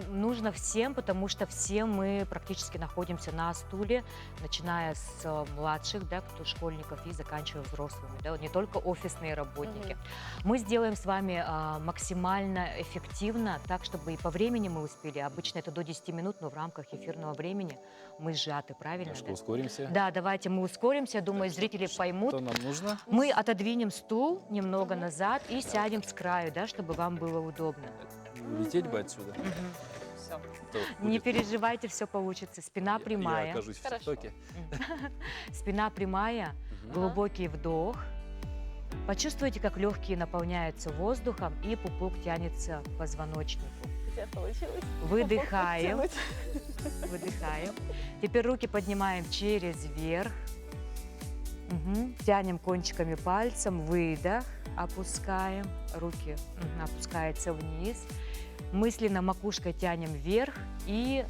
нужно всем, потому что все мы практически находимся на стуле, начиная с младших, да, кто школьников, и заканчивая взрослыми, да, вот не только офисные работники. Мы сделаем с вами максимально эффективно, так, чтобы и по времени мы успели. Обычно это до 10 минут, но в рамках эфирного времени мы сжаты, правильно? Так что да? ускоримся. Да, давайте мы ускоримся, думаю, зрители поймут. Что нам нужно? Мы отодвинем стул немного назад и сядем с краю, да, чтобы вам было удобно. Улететь бы отсюда. Все. То Не будет- переживайте, все получится. Спина Я прямая. окажусь в Хорошо. ТикТоке. Спина прямая, глубокий вдох. Почувствуйте, как легкие наполняются воздухом и пупок тянется к позвоночнику. У тебя получилось? Выдыхаем. Пупок тянуть. Выдыхаем. Теперь руки поднимаем через верх. Тянем кончиками пальцем. Выдох. Опускаем. Руки опускаются вниз. Мысленно макушкой тянем вверх и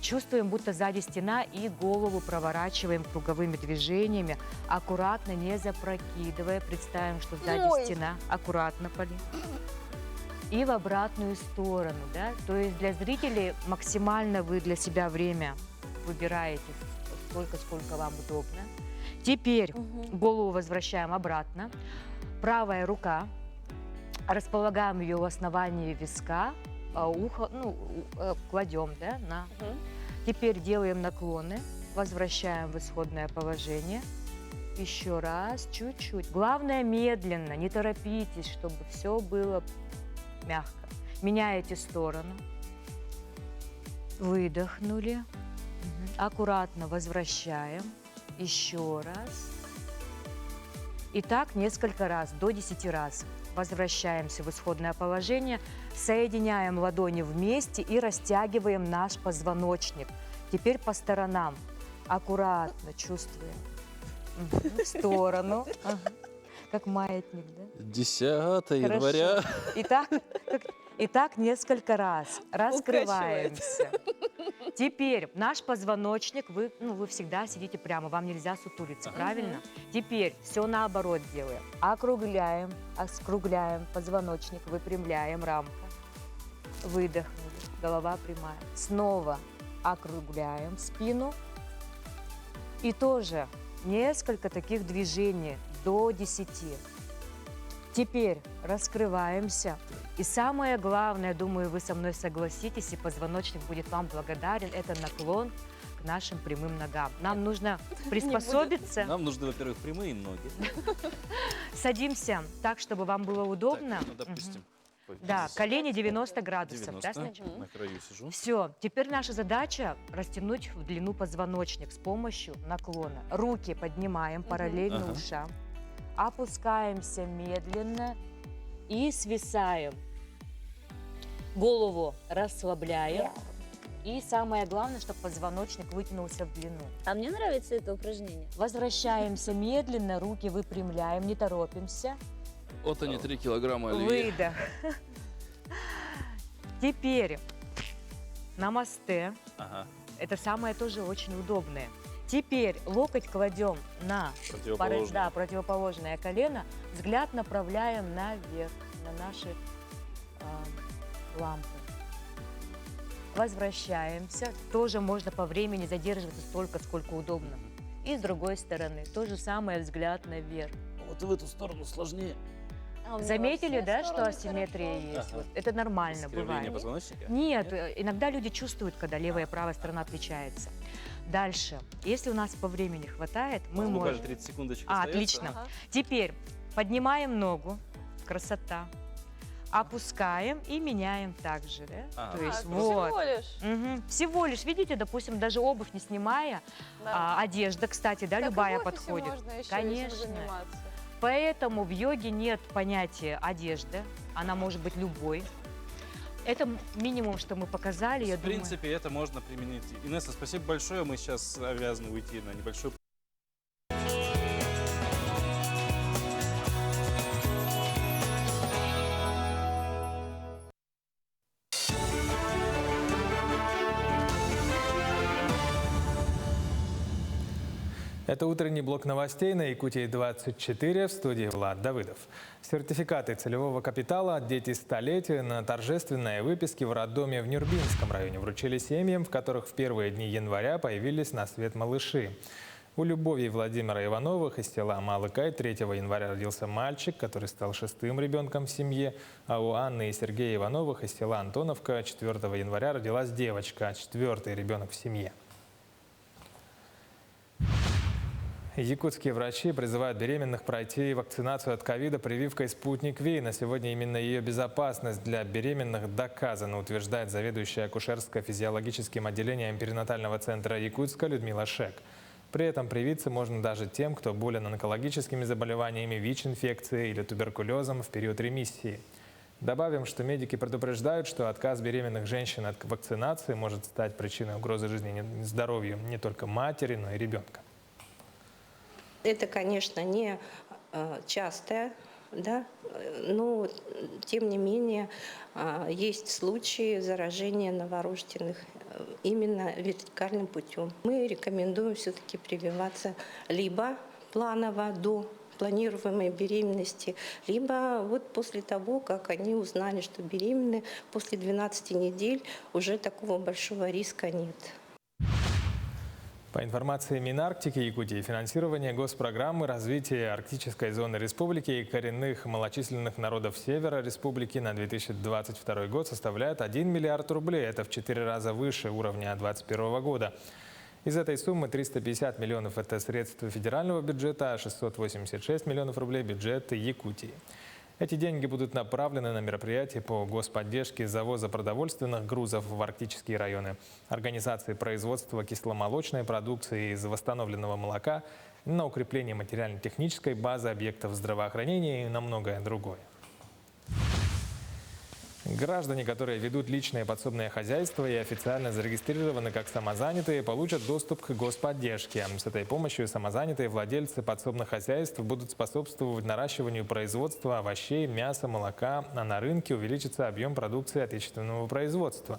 чувствуем, будто сзади стена, и голову проворачиваем круговыми движениями, аккуратно, не запрокидывая. Представим, что сзади Ой. стена. Аккуратно, Полин. И в обратную сторону, да? То есть для зрителей максимально вы для себя время выбираете столько, сколько вам удобно. Теперь голову возвращаем обратно. Правая рука. Располагаем ее в основании виска, ухо, кладем, да, на. Теперь делаем наклоны, возвращаем в исходное положение. Еще раз, чуть-чуть. Главное, медленно, не торопитесь, чтобы все было мягко. Меняете сторону. Выдохнули. Аккуратно возвращаем. Еще раз. И так несколько раз, до 10 раз. Возвращаемся в исходное положение, соединяем ладони вместе и растягиваем наш позвоночник. Теперь по сторонам. Аккуратно чувствуем. В сторону. Ага. Как маятник, да? 10 января. Итак, несколько раз. Раскрываемся. Теперь наш позвоночник, вы всегда сидите прямо, вам нельзя сутулиться, правильно? Теперь все наоборот делаем. Округляем, скругляем позвоночник, выпрямляем, рамка. Выдохнули, голова прямая. Снова округляем спину. И тоже несколько таких движений до 10. Теперь раскрываемся. И самое главное, думаю, вы со мной согласитесь, и позвоночник будет вам благодарен, это наклон к нашим прямым ногам. Нам нужно приспособиться. Нам нужны, во-первых, прямые ноги. Садимся так, чтобы вам было удобно. Так, ну, допустим. Да, колени 90 градусов. 90, Да, сначала? на краю сижу. Все, теперь наша задача растянуть в длину позвоночник с помощью наклона. Руки поднимаем параллельно Ага. ушам. Опускаемся медленно и свисаем. Голову расслабляем. И самое главное, чтобы позвоночник вытянулся в длину. А мне нравится это упражнение. Возвращаемся медленно, руки выпрямляем, не торопимся. Вот они 3 килограмма оливье. Выдох. Теперь намасте. Ага. Это самое тоже очень удобное. Теперь локоть кладем на противоположное колено, взгляд направляем наверх, на наши лампы. Возвращаемся. Тоже можно по времени задерживаться столько, сколько удобно. И с другой стороны, то же самое, взгляд наверх. Вот в эту сторону сложнее. Заметили, да, что асимметрия есть? Ага. Вот это нормально Искривление бывает. позвоночника? Нет, иногда люди чувствуют, когда левая и правая сторона отличается. Дальше, если у нас по времени хватает, мы можем... Буквально 30 секундочек остается. Отлично. Ага. Теперь поднимаем ногу, красота. Опускаем и меняем также, да? То есть всего лишь. Всего лишь, видите, допустим, даже обувь не снимая, одежда, кстати, да, Так и любая в офисе подходит. можно еще Конечно. этим заниматься. Поэтому в йоге нет понятия одежды, она может быть любой. Это минимум, что мы показали, я В думаю. принципе, это можно применить. Инесса, спасибо большое. Мы сейчас обязаны уйти на небольшой... Это утренний блок новостей на Якутии-24, в студии Влад Давыдов. Сертификаты целевого капитала «Дети столетия» на торжественной выписке в роддоме в Нюрбинском районе вручили семьям, в которых в первые дни января появились на свет малыши. У Любови и Владимира Ивановых из села Малыкай 3 января родился мальчик, который стал 6-м ребенком в семье, а у Анны и Сергея Ивановых из села Антоновка 4 января родилась девочка, 4-й ребенок в семье. Якутские врачи призывают беременных пройти вакцинацию от ковида прививкой «Спутник Ви». На сегодня именно ее безопасность для беременных доказана, утверждает заведующая акушерско-физиологическим отделением перинатального центра Якутска Людмила Шек. При этом привиться можно даже тем, кто болен онкологическими заболеваниями, ВИЧ-инфекцией или туберкулезом в период ремиссии. Добавим, что медики предупреждают, что отказ беременных женщин от вакцинации может стать причиной угрозы жизни и здоровью не только матери, но и ребенка. Это, конечно, не частое, да, но тем не менее есть случаи заражения новорожденных именно вертикальным путем. Мы рекомендуем все-таки прививаться либо планово до планируемой беременности, либо вот после того, как они узнали, что беременны, после 12 недель уже такого большого риска нет. По информации Минарктики Якутии, финансирование госпрограммы развития арктической зоны республики и коренных малочисленных народов Севера республики на 2022 год составляет 1 миллиард рублей. Это в 4 раза выше уровня 2021 года. Из этой суммы 350 миллионов – это средства федерального бюджета, а 686 миллионов рублей – бюджет Якутии. Эти деньги будут направлены на мероприятия по господдержке завоза продовольственных грузов в арктические районы, организации производства кисломолочной продукции из восстановленного молока, на укрепление материально-технической базы объектов здравоохранения и на многое другое. Граждане, которые ведут личное подсобное хозяйство и официально зарегистрированы как самозанятые, получат доступ к господдержке. С этой помощью самозанятые владельцы подсобных хозяйств будут способствовать наращиванию производства овощей, мяса, молока, а на рынке увеличится объем продукции отечественного производства.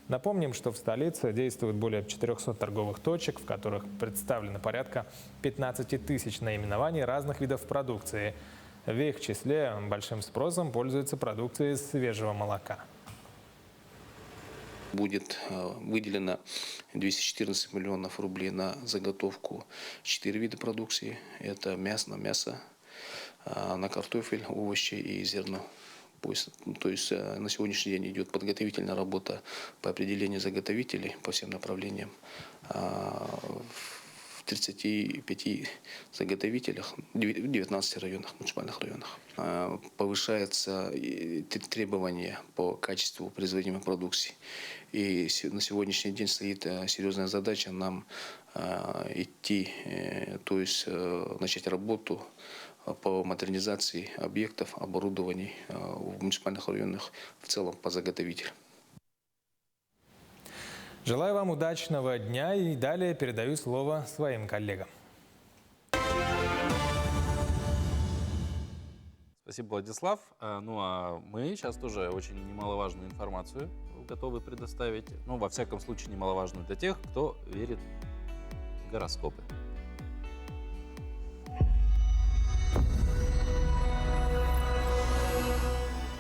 Напомним, что в столице действует более 400 торговых точек, в которых представлено порядка 15 тысяч наименований разных видов продукции. В их числе большим спросом пользуется продукция из свежего молока. Будет выделено 214 миллионов рублей на заготовку 4 вида продукции. Это мясо, на картофель, овощи и зерно. То есть на сегодняшний день идет подготовительная работа по определению заготовителей по всем направлениям. В 35 заготовителях, в 19 районах, муниципальных районах. Повышаются требования по качеству производимой продукции. И на сегодняшний день стоит серьезная задача нам идти, то есть начать работу по модернизации объектов, оборудований в муниципальных районах в целом по заготовителям. Желаю вам удачного дня и далее передаю слово своим коллегам. Спасибо, Владислав. Ну а мы сейчас тоже очень немаловажную информацию готовы предоставить. Ну, во всяком случае, немаловажную для тех, кто верит в гороскопы.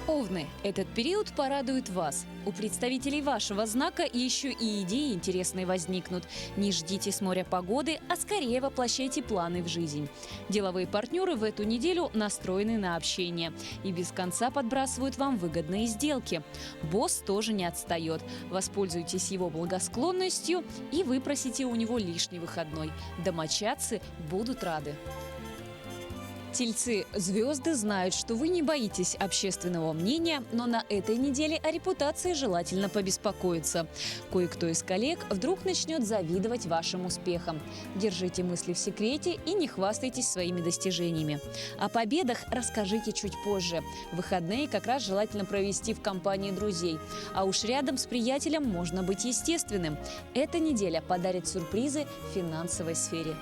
Овны, этот период порадует вас. У представителей вашего знака еще и идеи интересные возникнут. Не ждите с моря погоды, а скорее воплощайте планы в жизнь. Деловые партнеры в эту неделю настроены на общение и без конца подбрасывают вам выгодные сделки. Босс тоже не отстает. Воспользуйтесь его благосклонностью и выпросите у него лишний выходной. Домочадцы будут рады. Тельцы, звезды знают, что вы не боитесь общественного мнения, но на этой неделе о репутации желательно побеспокоиться. Кое-кто из коллег вдруг начнет завидовать вашим успехам. Держите мысли в секрете и не хвастайтесь своими достижениями. О победах расскажите чуть позже. Выходные как раз желательно провести в компании друзей. А уж рядом с приятелем можно быть естественным. Эта неделя подарит сюрпризы в финансовой сфере.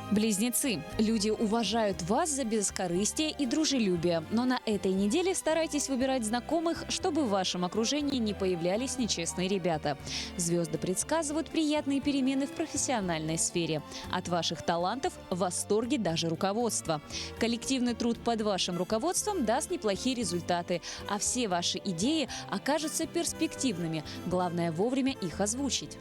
Близнецы. Люди уважают вас за бескорыстие и дружелюбие, но на этой неделе старайтесь выбирать знакомых, чтобы в вашем окружении не появлялись нечестные ребята. Звезды предсказывают приятные перемены в профессиональной сфере. От ваших талантов в восторге даже руководство. Коллективный труд под вашим руководством даст неплохие результаты, а все ваши идеи окажутся перспективными. Главное вовремя их озвучить.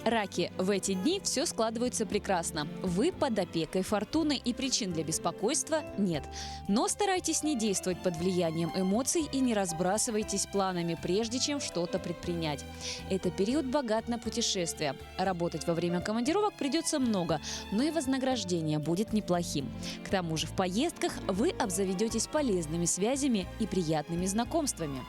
Раки. В эти дни все складывается прекрасно. Вы под опекой фортуны и причин для беспокойства нет. Но старайтесь не действовать под влиянием эмоций и не разбрасывайтесь планами, прежде чем что-то предпринять. Это период богат на путешествия. Работать во время командировок придется много, но и вознаграждение будет неплохим. К тому же в поездках вы обзаведетесь полезными связями и приятными знакомствами.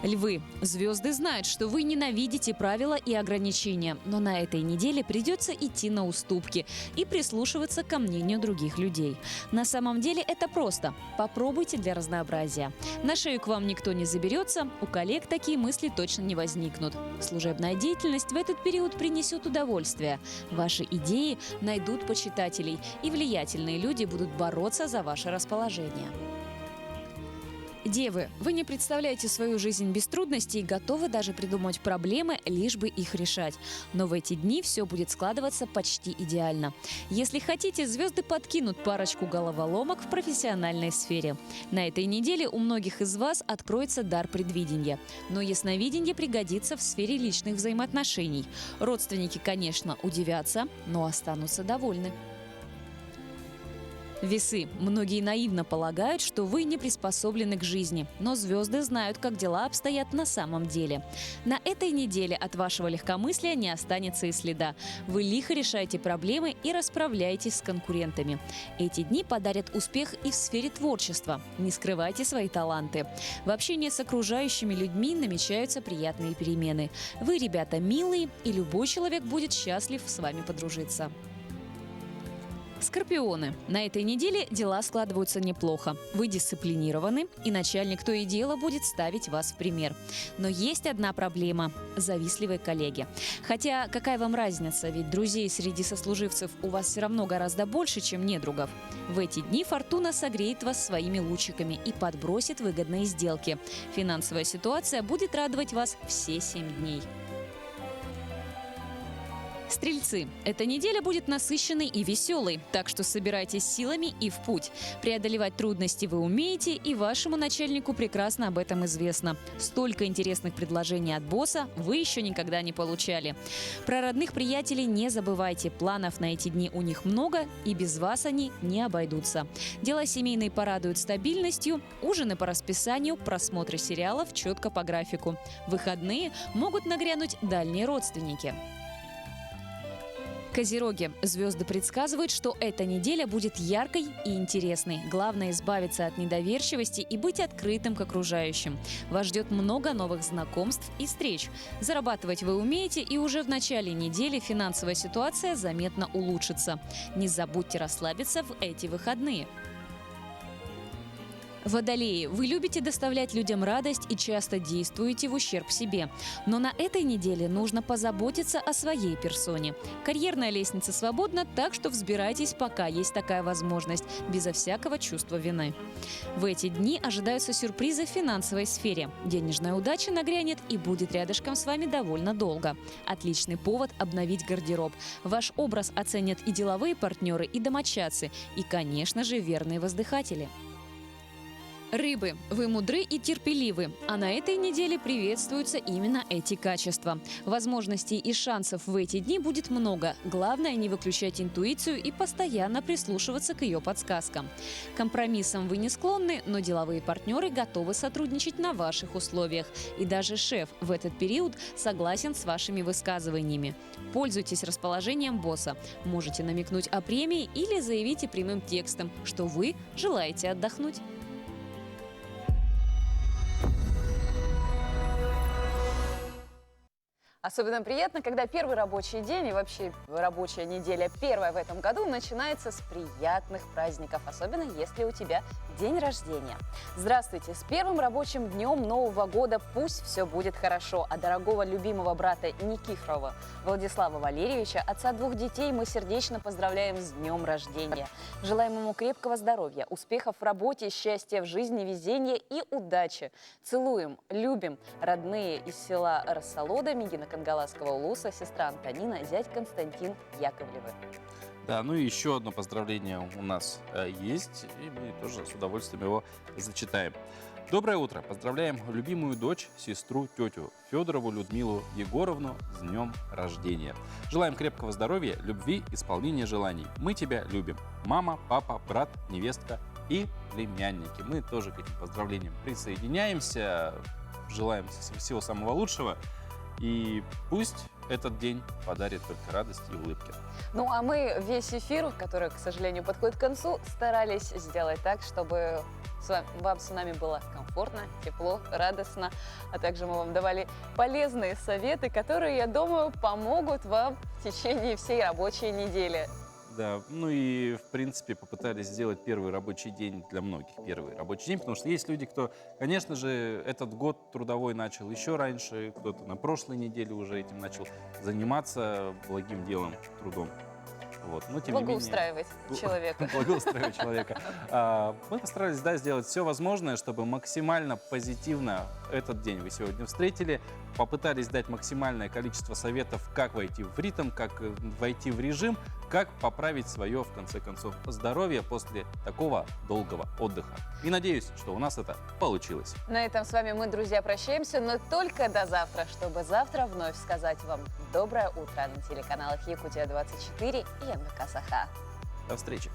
Львы. Звезды знают, что вы ненавидите правила и ограничения, но на этой неделе придется идти на уступки и прислушиваться ко мнению других людей. На самом деле это просто. Попробуйте для разнообразия. На шею к вам никто не заберется, у коллег такие мысли точно не возникнут. Служебная деятельность в этот период принесет удовольствие. Ваши идеи найдут почитателей, и влиятельные люди будут бороться за ваше расположение. Девы, вы не представляете свою жизнь без трудностей и готовы даже придумать проблемы, лишь бы их решать. Но в эти дни все будет складываться почти идеально. Если хотите, звезды подкинут парочку головоломок в профессиональной сфере. На этой неделе у многих из вас откроется дар предвидения. Но ясновидение пригодится в сфере личных взаимоотношений. Родственники, конечно, удивятся, но останутся довольны. Весы. Многие наивно полагают, что вы не приспособлены к жизни, но звезды знают, как дела обстоят на самом деле. На этой неделе от вашего легкомыслия не останется и следа. Вы лихо решаете проблемы и расправляетесь с конкурентами. Эти дни подарят успех и в сфере творчества. Не скрывайте свои таланты. В общении с окружающими людьми намечаются приятные перемены. Вы, ребята, милые, и любой человек будет счастлив с вами подружиться. Скорпионы. На этой неделе дела складываются неплохо. Вы дисциплинированы, и начальник то и дело будет ставить вас в пример. Но есть одна проблема – завистливые коллеги. Хотя какая вам разница, ведь друзей среди сослуживцев у вас все равно гораздо больше, чем недругов. В эти дни фортуна согреет вас своими лучиками и подбросит выгодные сделки. Финансовая ситуация будет радовать вас все 7 дней. Стрельцы. Эта неделя будет насыщенной и веселой, так что собирайтесь силами и в путь. Преодолевать трудности вы умеете, и вашему начальнику прекрасно об этом известно. Столько интересных предложений от босса вы еще никогда не получали. Про родных приятелей не забывайте. Планов на эти дни у них много, и без вас они не обойдутся. Дела семейные порадуют стабильностью, ужины по расписанию, просмотры сериалов четко по графику. В выходные могут нагрянуть дальние родственники. Козероги. Звезды предсказывают, что эта неделя будет яркой и интересной. Главное – избавиться от недоверчивости и быть открытым к окружающим. Вас ждет много новых знакомств и встреч. Зарабатывать вы умеете, и уже в начале недели финансовая ситуация заметно улучшится. Не забудьте расслабиться в эти выходные. Водолеи. Вы любите доставлять людям радость и часто действуете в ущерб себе. Но на этой неделе нужно позаботиться о своей персоне. Карьерная лестница свободна, так что взбирайтесь, пока есть такая возможность, безо всякого чувства вины. В эти дни ожидаются сюрпризы в финансовой сфере. Денежная удача нагрянет и будет рядышком с вами довольно долго. Отличный повод обновить гардероб. Ваш образ оценят и деловые партнеры, и домочадцы, и, конечно же, верные воздыхатели. Рыбы. Вы мудры и терпеливы, а на этой неделе приветствуются именно эти качества. Возможностей и шансов в эти дни будет много. Главное – не выключать интуицию и постоянно прислушиваться к ее подсказкам. Компромиссам вы не склонны, но деловые партнеры готовы сотрудничать на ваших условиях. И даже шеф в этот период согласен с вашими высказываниями. Пользуйтесь расположением босса. Можете намекнуть о премии или заявите прямым текстом, что вы желаете отдохнуть. Особенно приятно, когда первый рабочий день и вообще рабочая неделя первая в этом году начинается с приятных праздников, особенно если у тебя день рождения. Здравствуйте! С первым рабочим днем Нового года пусть все будет хорошо. А дорогого любимого брата Никифорова Владислава Валерьевича, отца 2 детей, мы сердечно поздравляем с днем рождения. Желаем ему крепкого здоровья, успехов в работе, счастья в жизни, везения и удачи. Целуем, любим, родные из села Рассолода, Мигина Кангаласского улуса, сестра Антонина, зять Константин Яковлевы. Да, ну и еще одно поздравление у нас есть, и мы тоже с удовольствием его зачитаем. Доброе утро! Поздравляем любимую дочь, сестру, тетю Федорову Людмилу Егоровну с днем рождения. Желаем крепкого здоровья, любви, исполнения желаний. Мы тебя любим. Мама, папа, брат, невестка и племянники. Мы тоже к этим поздравлениям присоединяемся. Желаем всего самого лучшего. И пусть этот день подарит только радость и улыбки. Ну а мы весь эфир, который, к сожалению, подходит к концу, старались сделать так, чтобы вам с нами было комфортно, тепло, радостно. А также мы вам давали полезные советы, которые, я думаю, помогут вам в течение всей рабочей недели. Да, ну и, в принципе, попытались сделать первый рабочий день для многих. Первый рабочий день, потому что есть люди, кто, конечно же, этот год трудовой начал еще раньше, кто-то на прошлой неделе уже этим начал заниматься благим делом, трудом. Вот. Но, тем Благоустраивать человека. Благоустраивать человека. Мы постарались, да, сделать все возможное, чтобы максимально позитивно этот день вы сегодня встретили. Попытались дать максимальное количество советов, как войти в ритм, как войти в режим, как поправить свое, в конце концов, здоровье после такого долгого отдыха. И надеюсь, что у нас это получилось. На этом с вами мы, друзья, прощаемся, но только до завтра, чтобы завтра вновь сказать вам доброе утро на телеканалах Якутия-24 и МК Саха. До встречи!